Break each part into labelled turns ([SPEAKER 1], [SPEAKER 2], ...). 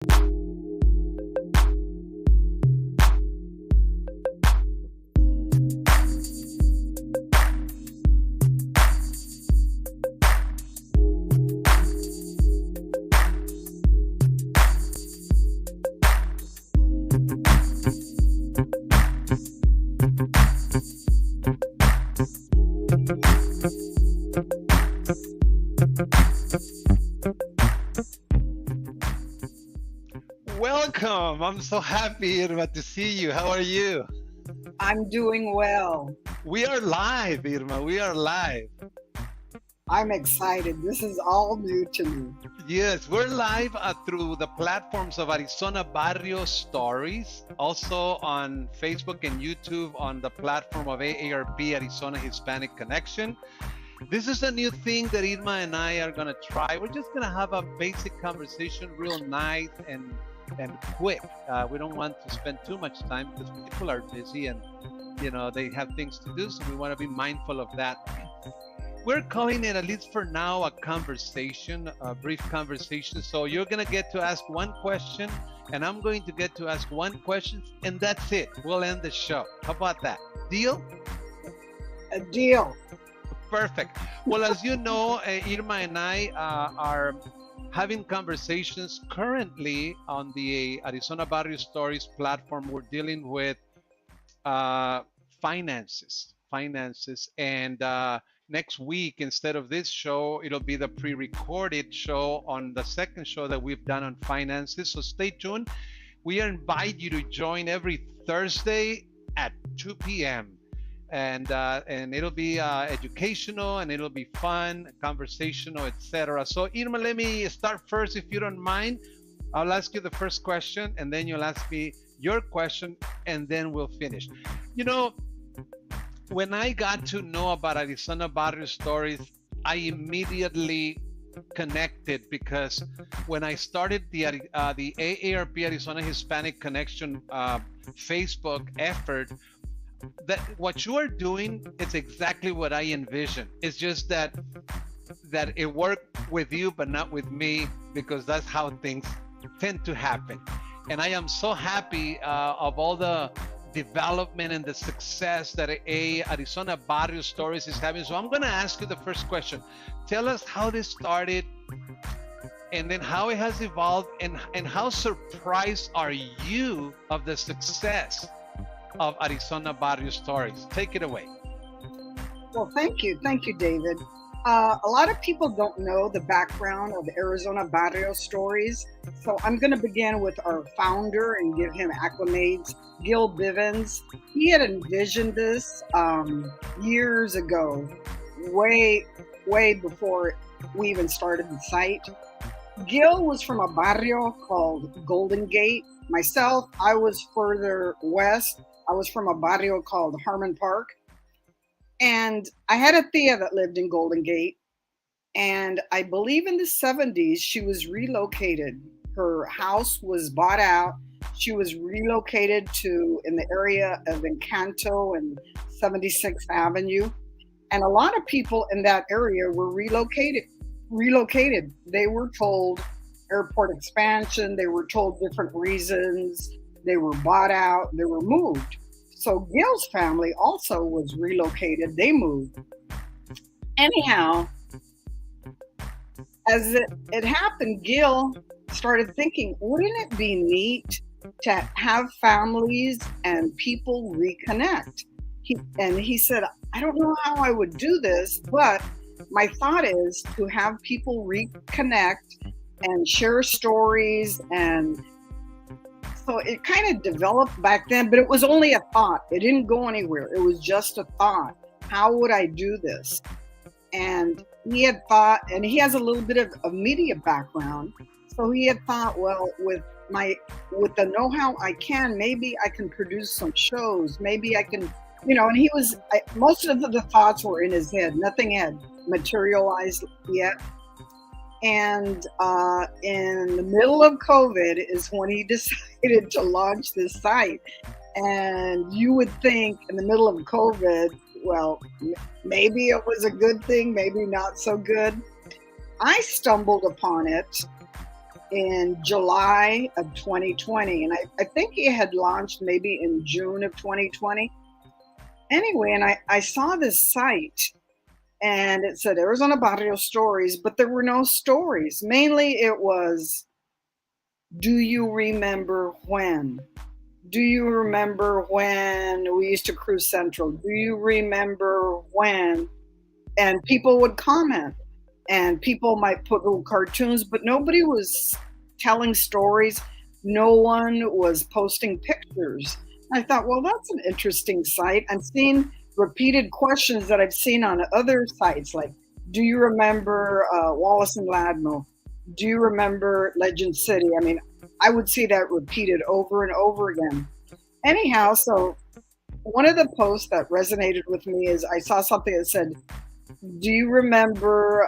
[SPEAKER 1] Welcome. I'm so happy, Irma, to see you. How are you?
[SPEAKER 2] I'm doing well.
[SPEAKER 1] We are live, Irma. We are live.
[SPEAKER 2] I'm excited. This is all new to me.
[SPEAKER 1] Yes, we're live through the platforms of Arizona Barrio Stories, also on Facebook and YouTube on the platform of AARP, Arizona Hispanic Connection. This is a new thing that Irma and I are going to try. We're just going to have a basic conversation, real nice and quick. We don't want to spend too much time because people are busy and they have things to do, so we want to be mindful of that. We're calling it, at least for now, a conversation, a brief conversation. So you're going to get to ask one question, and I'm going to get to ask one question, and that's it. We'll end the show. How about that? Deal?
[SPEAKER 2] A deal.
[SPEAKER 1] Perfect. Well, as you know, Irma and I are having conversations currently on the Arizona Barrio Stories platform. We're dealing with finances, and next week, instead of this show, it'll be the pre-recorded show on the second show that we've done on finances. So stay tuned. We invite you to join every Thursday at 2 p.m. And it'll be educational, and it'll be fun, conversational, etc. So Irma, let me start first, if you don't mind. I'll ask you the first question, and then you'll ask me your question, and then we'll finish. When I got to know about Arizona Barrio Stories, I immediately connected, because when I started the AARP Arizona Hispanic Connection Facebook effort, that what you are doing is exactly what I envisioned. It's just that it worked with you but not with me, because that's how things tend to happen. And I am so happy of all the development and the success that Arizona Barrio Stories is having. So I'm going to ask you the first question. Tell us how this started, and then how it has evolved, and how surprised are you of the success of Arizona Barrio Stories? Take it away.
[SPEAKER 2] Well, thank you. Thank you, David. A lot of people don't know the background of Arizona Barrio Stories. So I'm going to begin with our founder and give him acclamates, Gil Bivens. He had envisioned this years ago, way before we even started the site. Gil was from a barrio called Golden Gate. Myself, I was further west. I was from a barrio called Harmon Park. And I had a tia that lived in Golden Gate. And I believe in the 70s, she was relocated. Her house was bought out. She was relocated to in the area of Encanto and 76th Avenue. And a lot of people in that area were relocated. They were told airport expansion. They were told different reasons. They were bought out. They were moved. So Gil's family also was relocated. They moved. Anyhow, as it happened, Gil started thinking, wouldn't it be neat to have families and people reconnect? He said, I don't know how I would do this, but my thought is to have people reconnect and share stories. And so it kind of developed back then, but it was only a thought. It didn't go anywhere. It was just a thought. How would I do this? And he had thought, and he has a little bit of a media background. So he had thought, well, with the know-how I can, maybe I can produce some shows. Maybe I can, and most of the thoughts were in his head. Nothing had materialized yet. And in the middle of COVID is when he decided to launch this site. And you would think in the middle of COVID, well, maybe it was a good thing, maybe not so good. I stumbled upon it in July of 2020. And I think it had launched maybe in June of 2020. Anyway, and I saw this site and it said Arizona Barrio Stories, but there were no stories. Mainly it was, do you remember when? Do you remember when we used to cruise Central? Do you remember when? And people would comment, and people might put little cartoons, but nobody was telling stories. No one was posting pictures. I thought, well, that's an interesting site. I'm seeing repeated questions that I've seen on other sites, like, do you remember Wallace and Ladmo? Do you remember Legend City? I mean, I would see that repeated over and over again. Anyhow, so one of the posts that resonated with me is I saw something that said, do you remember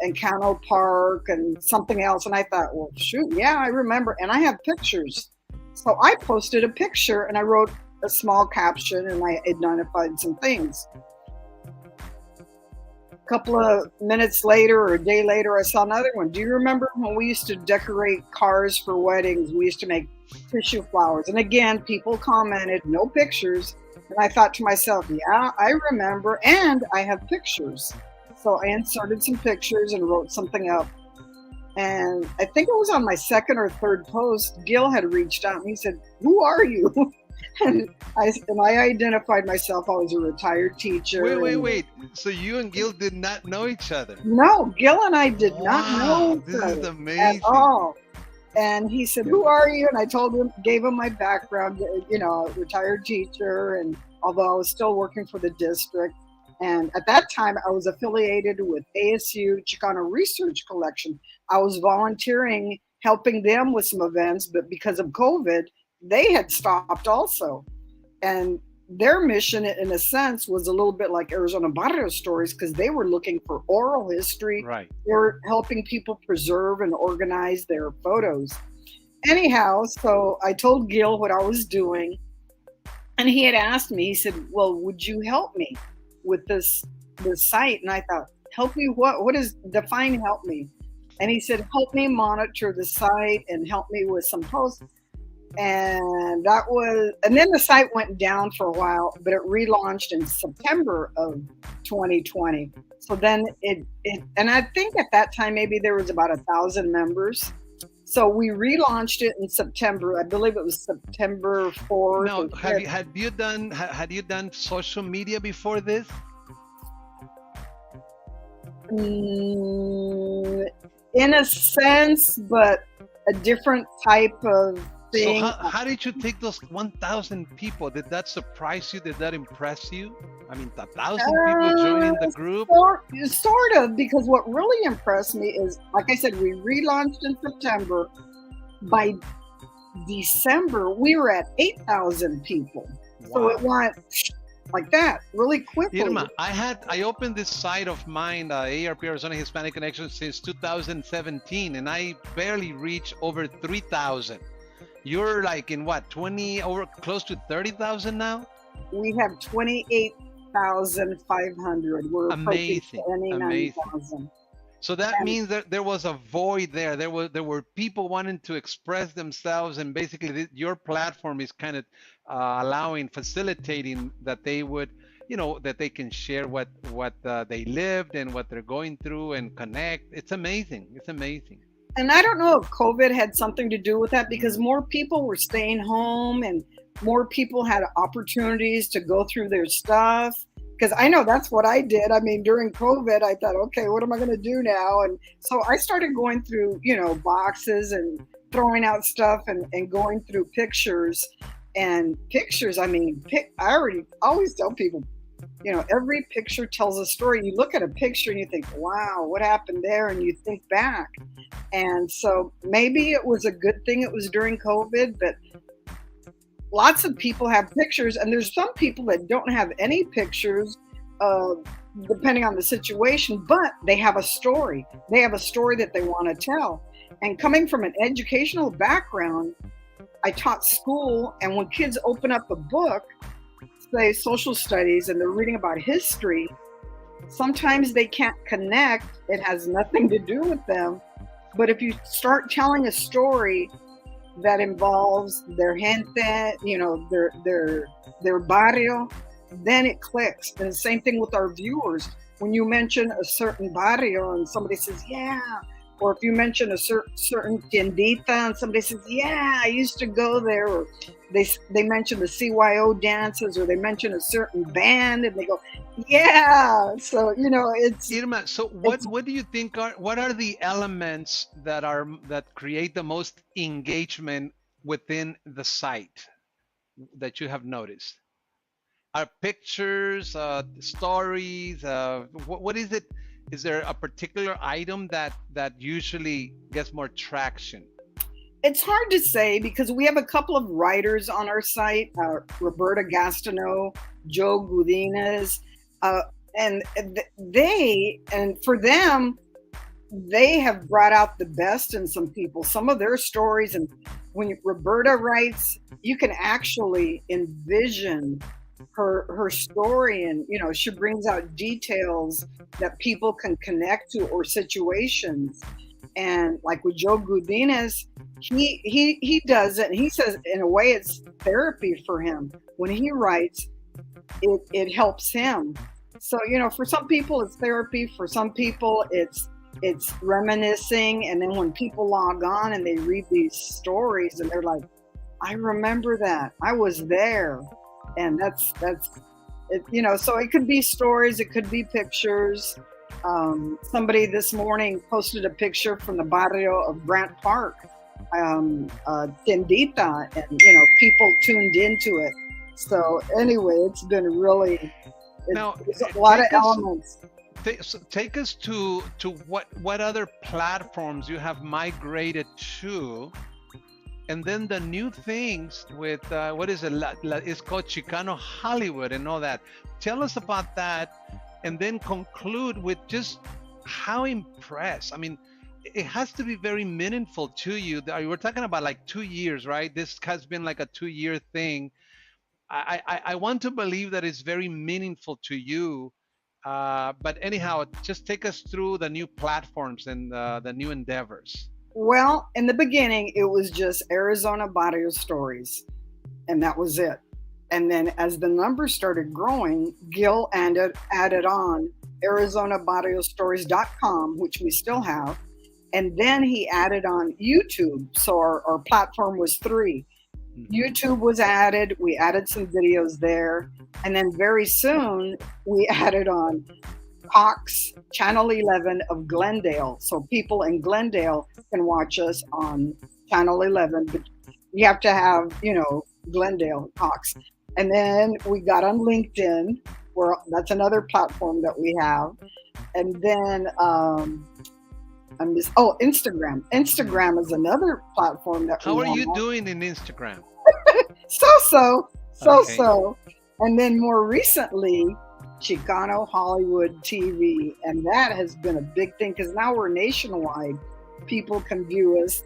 [SPEAKER 2] Encano Park and something else? And I thought, well, shoot, yeah, I remember. And I have pictures. So I posted a picture and I wrote a small caption and I identified some things. A couple of minutes later or a day later, I saw another one. Do you remember when we used to decorate cars for weddings? We used to make tissue flowers. And again, people commented, no pictures. And I thought to myself, yeah, I remember, and I have pictures. So I inserted some pictures and wrote something up. And I think it was on my second or third post, Gil had reached out and he said, who are you? and I identified myself. I was a retired teacher.
[SPEAKER 1] Wait. So you and Gil did not know each other?
[SPEAKER 2] No, Gil and I did not know
[SPEAKER 1] each other. This is amazing.
[SPEAKER 2] At all. And he said, who are you? And I told him, gave him my background, you know, retired teacher. And although I was still working for the district. And at that time, I was affiliated with ASU Chicano Research Collection. I was volunteering, helping them with some events, but because of COVID, they had stopped also. And their mission, in a sense, was a little bit like Arizona Barrio Stories because they were looking for oral history.
[SPEAKER 1] Right.
[SPEAKER 2] They were helping people preserve and organize their photos. Anyhow, so I told Gil what I was doing. And he had asked me, he said, well, would you help me with this site? And I thought, help me what? What is, define help me? And he said, help me monitor the site and help me with some posts. And that was, and then the site went down for a while, but it relaunched in September of 2020. So then it and I think at that time, maybe there was about 1,000 members. So we relaunched it in September. I believe it was September 4th.
[SPEAKER 1] Now, had you done social media before this?
[SPEAKER 2] In a sense, but a different type of thing.
[SPEAKER 1] So how did you take those 1,000 people? Did that surprise you? Did that impress you? I mean, 1,000 people joining the group?
[SPEAKER 2] Sort of, because what really impressed me is, like I said, we relaunched in September. By December, we were at 8,000 people. Wow. So it went like that really quickly.
[SPEAKER 1] Irma, I opened this site of mine, ARP Arizona Hispanic Connection, since 2017, and I barely reached over 3,000. You're like in what, 20 over close to 30,000 now?
[SPEAKER 2] We have 28,500. We're
[SPEAKER 1] amazing.
[SPEAKER 2] 29,000.
[SPEAKER 1] So that means that there was a void there. There were people wanting to express themselves, and basically your platform is kind of facilitating that they would, you know, that they can share what they lived and what they're going through and connect. It's amazing. It's amazing.
[SPEAKER 2] And I don't know if COVID had something to do with that, because more people were staying home and more people had opportunities to go through their stuff. Because I know that's what I did. I mean, during COVID, I thought, okay, what am I going to do now? And so I started going through, you know, boxes and throwing out stuff and going through pictures. And pictures, I mean, I always tell people, you know, every picture tells a story. You look at a picture and you think, wow, what happened there? And you think back. And so maybe it was a good thing it was during COVID, but lots of people have pictures, and there's some people that don't have any pictures, depending on the situation, but they have a story. They have a story that they want to tell. And coming from an educational background, I taught school, and when kids open up a book, say social studies, and they're reading about history, sometimes they can't connect. It has nothing to do with them. But if you start telling a story that involves their gente, their barrio, then it clicks. And the same thing with our viewers. When you mention a certain barrio and somebody says, yeah, or if you mention a certain tiendita and somebody says, yeah, I used to go there, or they mention the CYO dances, or they mention a certain band and they go, yeah. So, it's
[SPEAKER 1] Irma, so what do you think what are the elements that create the most engagement within the site that you have noticed? Are pictures, stories? What is it? Is there a particular item that usually gets more traction?
[SPEAKER 2] It's hard to say because we have a couple of writers on our site, Roberta Gastineau, Joe Gudinez, and for them, they have brought out the best in some people. Some of their stories, and when Roberta writes, you can actually envision her story, and she brings out details that people can connect to, or situations. And like with Joe Gudinez, he does it, and he says in a way it's therapy for him. When he writes, it helps him. So for some people it's therapy, for some people it's reminiscing. And then when people log on and they read these stories and they're like, I remember that, I was there. And that's it. So it could be stories, it could be pictures. Somebody this morning posted a picture from the barrio of Grant Park, Tendita, and people tuned into it. So anyway, it's been really it's a lot of elements.
[SPEAKER 1] Take us to what other platforms you have migrated to, and then the new things with what is it? It's called Chicano Hollywood and all that. Tell us about that. And then conclude with just how impressed. I mean, it has to be very meaningful to you. We're talking about like 2 years, right? This has been like a 2-year thing. I want to believe that it's very meaningful to you. But anyhow, just take us through the new platforms and the new endeavors.
[SPEAKER 2] Well, in the beginning, it was just Arizona Barrio Stories, and that was it. And then as the numbers started growing, Gil added on ArizonaBarrioStories.com, which we still have. And then he added on YouTube. So our platform was 3. YouTube was added. We added some videos there. And then very soon we added on Cox Channel 11 of Glendale. So people in Glendale can watch us on Channel 11. But you have to have, Glendale, Cox. And then we got on LinkedIn, where that's another platform that we have. And then Instagram. Instagram is another platform that
[SPEAKER 1] How are you doing in Instagram?
[SPEAKER 2] So. And then more recently, Chicano Hollywood TV. And that has been a big thing because now we're nationwide. People can view us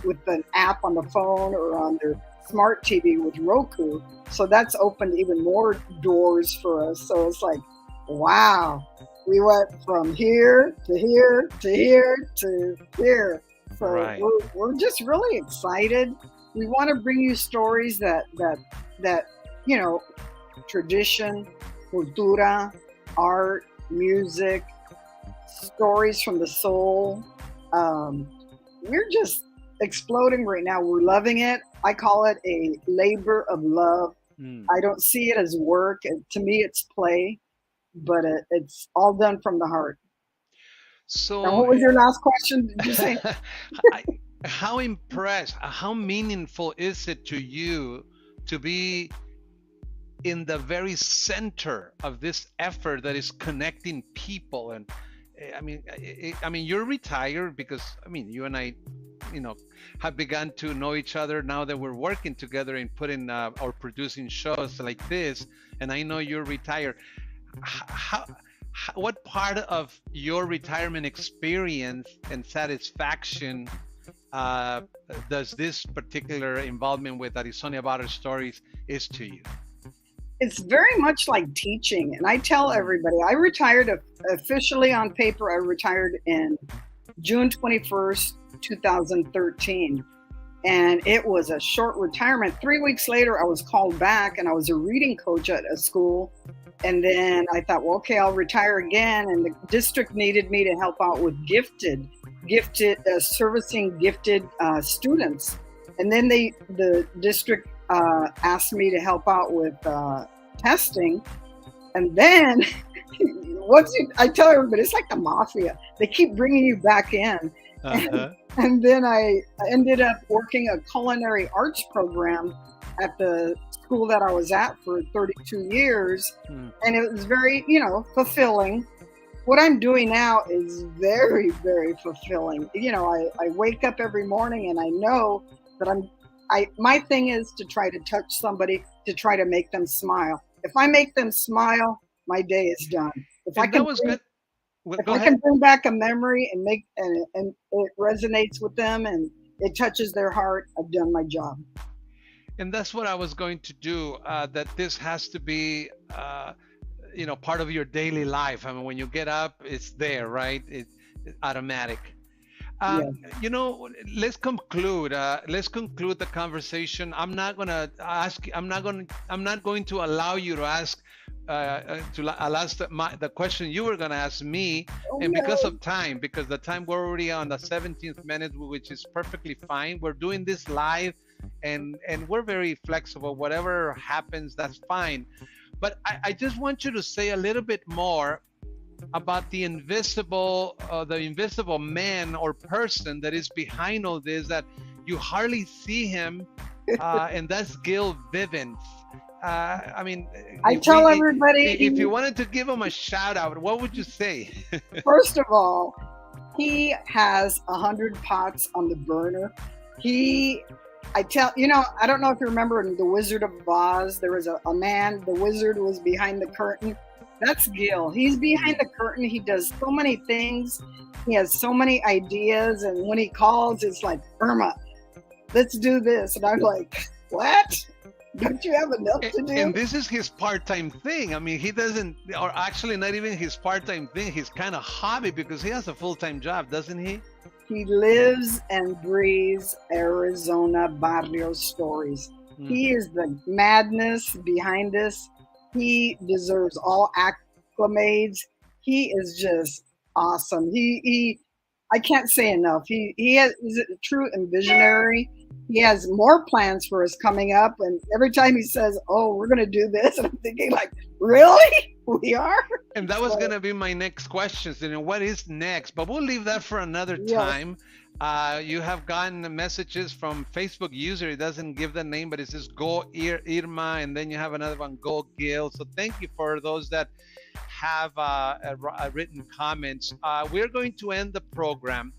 [SPEAKER 2] with an app on the phone or on their smart TV with Roku. So that's opened even more doors for us. So it's like, wow, we went from here to here to here to here. So right. we're just really excited. We want to bring you stories that tradition, cultura, art, music, stories from the soul. We're just exploding right now. We're loving it. I call it a labor of love. I don't see it as work. To me, it's play, but it's all done from the heart.
[SPEAKER 1] So,
[SPEAKER 2] and what was your last question? Did you say?
[SPEAKER 1] How impressed, how meaningful is it to you to be in the very center of this effort that is connecting people? And I mean, you're retired because you and I, have begun to know each other now that we're working together and putting or producing shows like this. And I know you're retired. What part of your retirement experience and satisfaction does this particular involvement with Arizona Barrio Stories is to you?
[SPEAKER 2] It's very much like teaching. And I tell everybody, I retired officially on paper. I retired in June 21st, 2013. And it was a short retirement. 3 weeks later, I was called back, and I was a reading coach at a school. And then I thought, well, okay, I'll retire again. And the district needed me to help out with servicing gifted students. And then the district asked me to help out with testing. And then I tell everybody, it's like the mafia. They keep bringing you back in. And then I ended up working a culinary arts program at the school that I was at for 32 years. And it was very, fulfilling. What I'm doing now is very, very fulfilling. I wake up every morning and I know that my thing is to try to touch somebody, to try to make them smile. If I make them smile, my day is done. If I can bring back a memory and and it resonates with them and it touches their heart, I've done my job.
[SPEAKER 1] And that's what I was going to do. That this has to be, part of your daily life. I mean, when you get up, it's there, right? It's automatic.
[SPEAKER 2] Yes.
[SPEAKER 1] Let's conclude. Let's conclude the conversation. I'm not going to allow you to ask the question you were going to ask me, because of time, because we're already on the 17th minute, which is perfectly fine. We're doing this live, and we're very flexible. Whatever happens, that's fine. But I just want you to say a little bit more about the invisible man or person that is behind all this, that you hardly see him, and that's Gil Vivens. I
[SPEAKER 2] tell everybody,
[SPEAKER 1] if you wanted to give him a shout out, what would you say?
[SPEAKER 2] First of all, he has 100 pots on the burner. I don't know if you remember in The Wizard of Oz, there was a man, the wizard was behind the curtain. That's Gil. He's behind the curtain. He does so many things. He has so many ideas. And when he calls, it's like, Irma, let's do this. And I'm like, what? Don't you have enough to do?
[SPEAKER 1] And this is his part-time thing. I mean, he doesn't, or actually not even his part-time thing, his kind of hobby, because he has a full-time job, doesn't he?
[SPEAKER 2] He lives and breathes Arizona Barrio stories. He is the madness behind this. He deserves all acclamations. He is just awesome. I can't say enough. He's a true and visionary. He has more plans for us coming up. And every time he says, oh, we're going to do this, and I'm thinking like, really? We are?
[SPEAKER 1] And that was going to be my next question. What is next? But we'll leave that for another time. You have gotten messages from Facebook user. It doesn't give the name, but it says Go Irma, and then you have another one, Go Gil. So thank you for those that have written comments. We're going to end the program.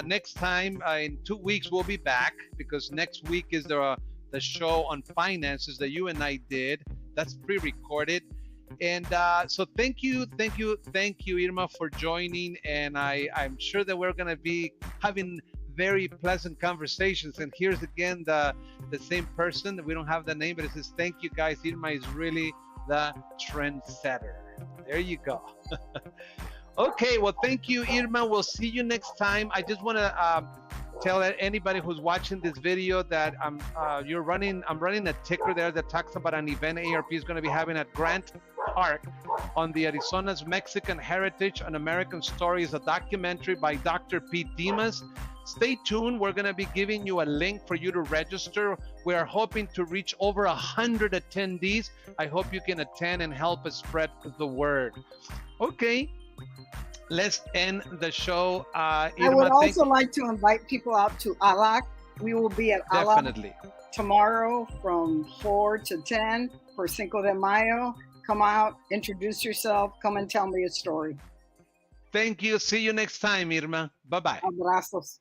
[SPEAKER 1] Next time, in 2 weeks, we'll be back, because next week is the show on finances that you and I did. That's pre-recorded. And so thank you, Irma, for joining. And I'm sure that we're going to be having very pleasant conversations. And here's again the same person. We don't have the name, but it says, thank you, guys. Irma is really the trendsetter. There you go. Okay, well, thank you, Irma. We'll see you next time. I just want to tell anybody who's watching this video that I'm running a ticker there that talks about an event ARP is going to be having at Grant Park on the Arizona's Mexican Heritage, an American Story, is a documentary by Dr. Pete Dimas. Stay tuned. We're going to be giving you a link for you to register. We are hoping to reach over 100 attendees. I hope you can attend and help us spread the word. Okay. Let's end the show. Irma,
[SPEAKER 2] I would also like to invite people out to ALAC. We will be at ALAC tomorrow from 4 to 10 for Cinco de Mayo. Come out, introduce yourself, come and tell me a story.
[SPEAKER 1] Thank you. See you next time, Irma. Bye-bye.
[SPEAKER 2] Abrazos.